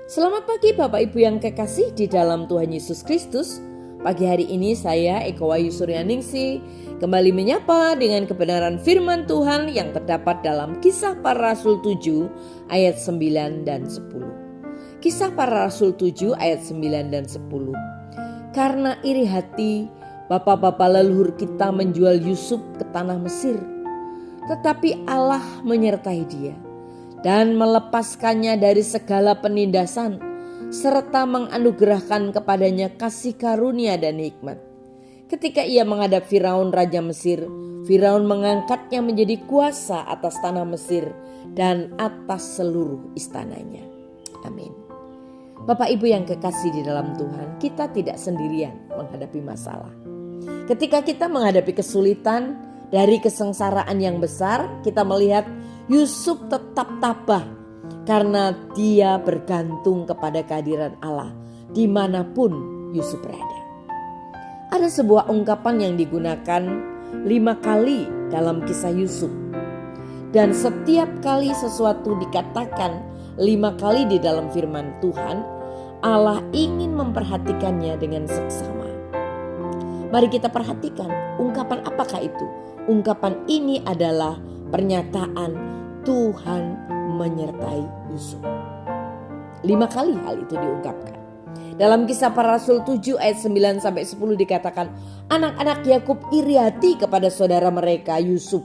Selamat pagi Bapak Ibu yang kekasih di dalam Tuhan Yesus Kristus. Pagi hari ini saya Eko Wayu Suryaningsih kembali menyapa dengan kebenaran firman Tuhan yang terdapat dalam Kisah Para Rasul 7 ayat 9 dan 10. Kisah Para Rasul 7 ayat 9 dan 10. Karena iri hati, bapak-bapak leluhur kita menjual Yusuf ke tanah Mesir. Tetapi Allah menyertai dia dan melepaskannya dari segala penindasan, serta menganugerahkan kepadanya kasih karunia dan hikmat. Ketika ia menghadap Firaun Raja Mesir, Firaun mengangkatnya menjadi kuasa atas tanah Mesir dan atas seluruh istananya. Amin. Bapak Ibu yang kekasih di dalam Tuhan, kita tidak sendirian menghadapi masalah. Ketika kita menghadapi kesulitan dari kesengsaraan yang besar, kita melihat Yusuf tetap tabah karena dia bergantung kepada kehadiran Allah dimanapun Yusuf berada. Ada sebuah ungkapan yang digunakan 5 kali dalam kisah Yusuf. Dan setiap kali sesuatu dikatakan 5 kali di dalam firman Tuhan, Allah ingin memperhatikannya dengan seksama. Mari kita perhatikan ungkapan apakah itu. Ungkapan ini adalah pernyataan Tuhan menyertai Yusuf. 5 kali hal itu diungkapkan. Dalam Kisah Para Rasul 7 ayat 9 sampai 10 dikatakan, anak-anak Yakub iri hati kepada saudara mereka Yusuf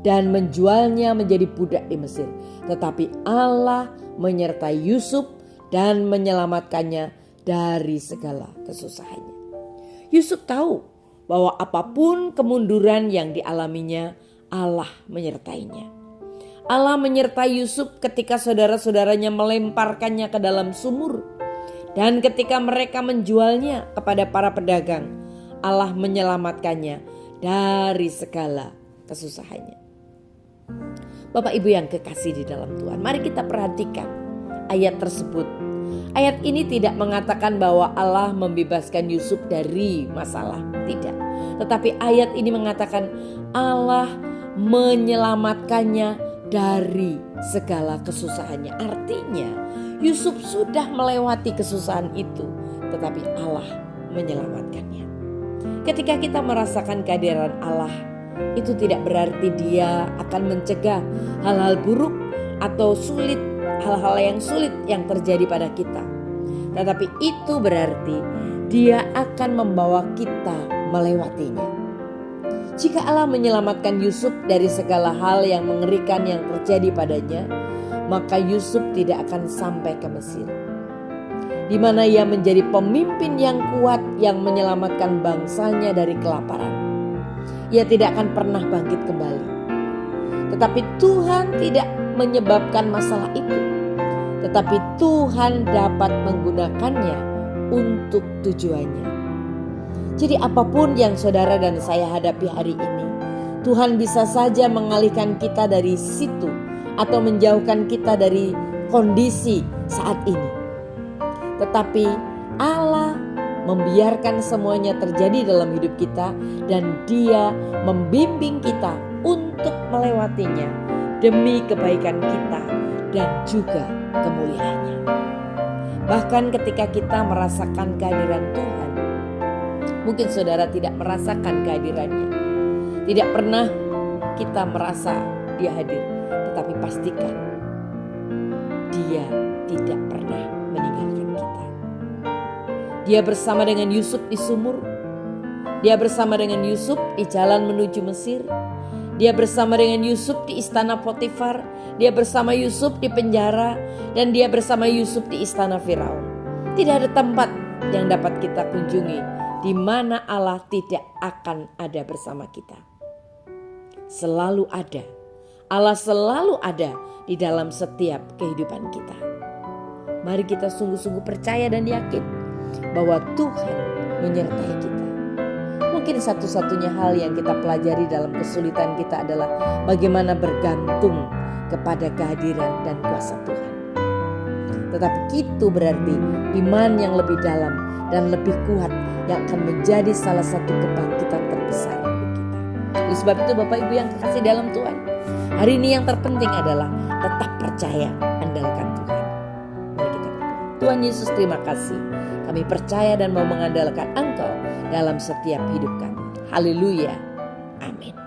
dan menjualnya menjadi budak di Mesir. Tetapi Allah menyertai Yusuf dan menyelamatkannya dari segala kesusahannya. Yusuf tahu bahwa apapun kemunduran yang dialaminya, Allah menyertainya. Allah menyertai Yusuf ketika saudara-saudaranya melemparkannya ke dalam sumur. Dan ketika mereka menjualnya kepada para pedagang, Allah menyelamatkannya dari segala kesusahannya. Bapak Ibu yang kekasih di dalam Tuhan, mari kita perhatikan ayat tersebut. Ayat ini tidak mengatakan bahwa Allah membebaskan Yusuf dari masalah, tidak. Tetapi ayat ini mengatakan Allah menyelamatkannya dari segala kesusahannya. Artinya Yusuf sudah melewati kesusahan itu, tetapi Allah menyelamatkannya. Ketika kita merasakan kehadiran Allah, itu tidak berarti dia akan mencegah hal-hal buruk atau sulit, hal-hal yang sulit yang terjadi pada kita. Tetapi itu berarti dia akan membawa kita melewatinya. Jika Allah menyelamatkan Yusuf dari segala hal yang mengerikan yang terjadi padanya, maka Yusuf tidak akan sampai ke Mesir, di mana ia menjadi pemimpin yang kuat yang menyelamatkan bangsanya dari kelaparan. Ia tidak akan pernah bangkit kembali. Tetapi Tuhan tidak menyebabkan masalah itu, tetapi Tuhan dapat menggunakannya untuk tujuannya. Jadi apapun yang saudara dan saya hadapi hari ini, Tuhan bisa saja mengalihkan kita dari situ atau menjauhkan kita dari kondisi saat ini. Tetapi Allah membiarkan semuanya terjadi dalam hidup kita dan Dia membimbing kita untuk melewatinya demi kebaikan kita dan juga kemuliaannya. Bahkan ketika kita merasakan kehadiran Tuhan, mungkin saudara tidak merasakan kehadirannya. Tidak pernah kita merasa dia hadir. Tetapi pastikan dia tidak pernah meninggalkan kita. Dia bersama dengan Yusuf di sumur. Dia bersama dengan Yusuf di jalan menuju Mesir. Dia bersama dengan Yusuf di istana Potifar. Dia bersama Yusuf di penjara. Dan dia bersama Yusuf di istana Firaun. Tidak ada tempat yang dapat kita kunjungi di mana Allah tidak akan ada bersama kita. Selalu ada. Allah selalu ada di dalam setiap kehidupan kita. Mari kita sungguh-sungguh percaya dan yakin bahwa Tuhan menyertai kita. Mungkin satu-satunya hal yang kita pelajari dalam kesulitan kita adalah bagaimana bergantung kepada kehadiran dan kuasa Tuhan. Tetapi itu berarti iman yang lebih dalam dan lebih kuat yang akan menjadi salah satu kebangkitan terbesar untuk kita. Oleh sebab itu Bapak Ibu yang kekasih dalam Tuhan, hari ini yang terpenting adalah tetap percaya, andalkan Tuhan. Mari kita berdoa. Tuhan Yesus, terima kasih. Kami percaya dan mau mengandalkan Engkau dalam setiap hidup kami. Haleluya. Amin.